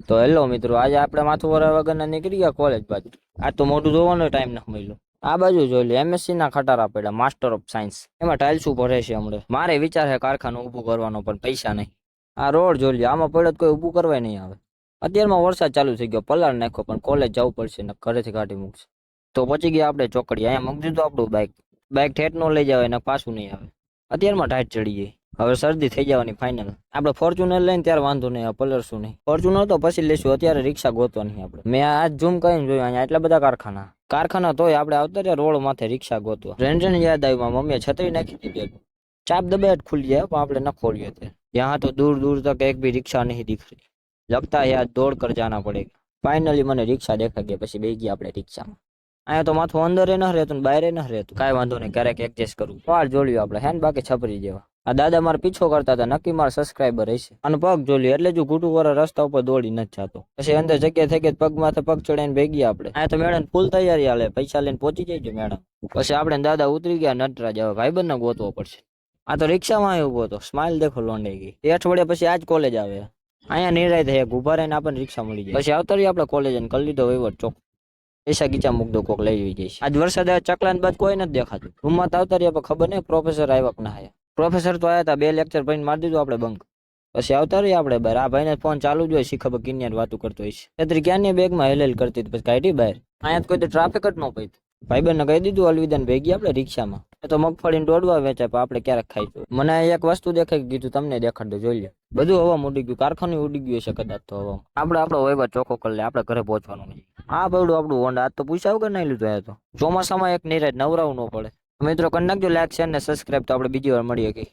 તો હેલો મિત્રો, આજે આપણે માથું વરા વગરના નીકળી ગયા કોલેજ બાજુ. આજ તો મોટું જોવાનો ટાઈમ ન મળ્યો. આ બાજુ જોઈ લે, એમએસસી ના ખટારા પડ્યા, માસ્ટર ઓફ સાયન્સ. એમાં ટાઇલ્સું ભરે છે હમણાં. મારે વિચાર છે કારખાનું ઊભું કરવાનો, પણ પૈસા નહીં. આ રોડ જોઈ લે, આમાં પડ્યો તો કોઈ ઊભું કરવાય નહીં આવે. અત્યારમાં વરસાદ ચાલુ થઈ ગયો, પલાળ નાખ્યો, પણ કોલેજ જવું પડશે ને ઘરેથી કાઢી મૂકશે. તો પહોંચી ગયા આપણે ચોકડી. અહીંયા મૂકી દીધું આપણું બાઇક. બાઇક ઠેઠ નો લઈ જવાય ને પાછું નહીં આવે. અત્યારમાં ટાઈટ ચડી ગઈ. હવે શરદી થઈ જવાની ફાઇનલ. આપણે ફોર્ચ્યુનર લઈને ત્યારે વાંધો નહીં, પલરશું નહીં. ફોર્ચ્યુનર તો પછી લેશું, અત્યારે રિક્ષા ગોતવાની આપણે. મેં આજ ઝૂમ કરીને જોયું, અહીંયા એટલા બધા કારખાના તોય આપણે આવતા રહ્યા રોડ માથે રિક્ષા ગોતવા. રેન્જન યાદ આવ્યું, મારી મમ્મીએ છત્રી નાખી દીધી. ચાપ દબાટ ખુલી જાય, પણ આપણે ન ખોલીએ. यहाँ तो दूर दूर तक एक भी रिक्शा नहीं दिख रही. लगता है यार दौड़ कर जाना पड़ेगा. फाइनली મને રિક્ષા દેખાઈ ગઈ, પછી બેસી ગયા આપણે રિક્ષામાં. અહીંયા તો માથું અંદર ન રહેતું ને બહાર ન રહેતું. કાંઈ વાંધો નહીં, ક્યારેક એડજસ્ટ કરવું. વાર જોડ્યું આપણે હેન, બાકી છપરી જેવા. આ દાદા મારો પીછો કરતા હતા, નક્કી મારા સબસ્ક્રાઈબર હશે. અને પગ જોડ્યું એટલે જો ઘૂંટું વાળા રસ્તા ઉપર દોડી નથી જતો. પછી અંદર જગ્યા થઈ ગઈ, પગ માથે પગ ચડાઈને ભેગી આપણે. અહીંયા તો મેડમ ફૂલ તૈયારી હાલે, પૈસા લઈને પહોંચી જાય મેડમ. પછી આપણે દાદા ઉતરી ગયા નટરાજ. હવે ભાઈબંધને ગોતવો પડશે. આ તો રિક્ષામાં આવ્યો ઉભો હતો, સ્માઇલ દેખો લોંડાઈ ગઈ. એ અઠવાડિયા પછી આજ કોલેજ આવે. અહીંયા નિરાય થાય, ઉભા રહીને આપણને રિક્ષા મળી જાય. પછી આવતા રહીએ આપણે કોલેજ અને કરી લીધો વહીવટ ચોક. પૈસા ગીચા મૂક દો, કોક લઈ જઈશ. આજ વરસાદ આવે, ચકલાને બાદ કોઈ નથી દેખાતું. રૂમમાં તો આવતા રહીએ, પણ ખબર નહીં પ્રોફેસર આવ્યા કે ના આવ્યા. પ્રોફેસર તો આવ્યા હતા, 2 લેક્ચર ભરીને મારી દીધું આપણે બંક. પછી આવતા રહીએ આપણે બહાર. આ ભાઈને ફોન ચાલુ જ હોય, શી ખબર કિન્યાર વાતું કરતો હોય છે. છત્રી ક્યાંની બેગમાં હેલેલ કરતી હતી, પછી કાઢી બહાર. અહીંયા તો કોઈ તો ટ્રાફિક જ ન પડી. ભાઈબંધને કહી દીધું અલવિદાને ભેગી આપણે રિક્ષામાં. એ તો મગફળીને દોડવા વેચાય, પણ આપણે ક્યારેક ખાઈશું. મને એક વસ્તુ દેખાઈ કીધું તમને દેખાડ દો, જોઈ લે. બધું હવામાં ઉડી ગયું, કારખાનું ઉડી ગયું છે કદાચ તો હવામાં. આપણે આપણો વહીવટ ચોખ્ખો કરી લે, આપણે ઘરે પહોંચવાનું નહીં. આ પડ્યું આપણું હોન્ડા. આજ તો પૂછ્યા વગર નહીં લીધું. આ તો ચોમાસામાં એક નિરાજ નવરાવું ન પડે. મિત્રો કરી નાખજો લાઈક, શેર ને સબસ્ક્રાઈબ. તો આપણે બીજી વાર મળીએ.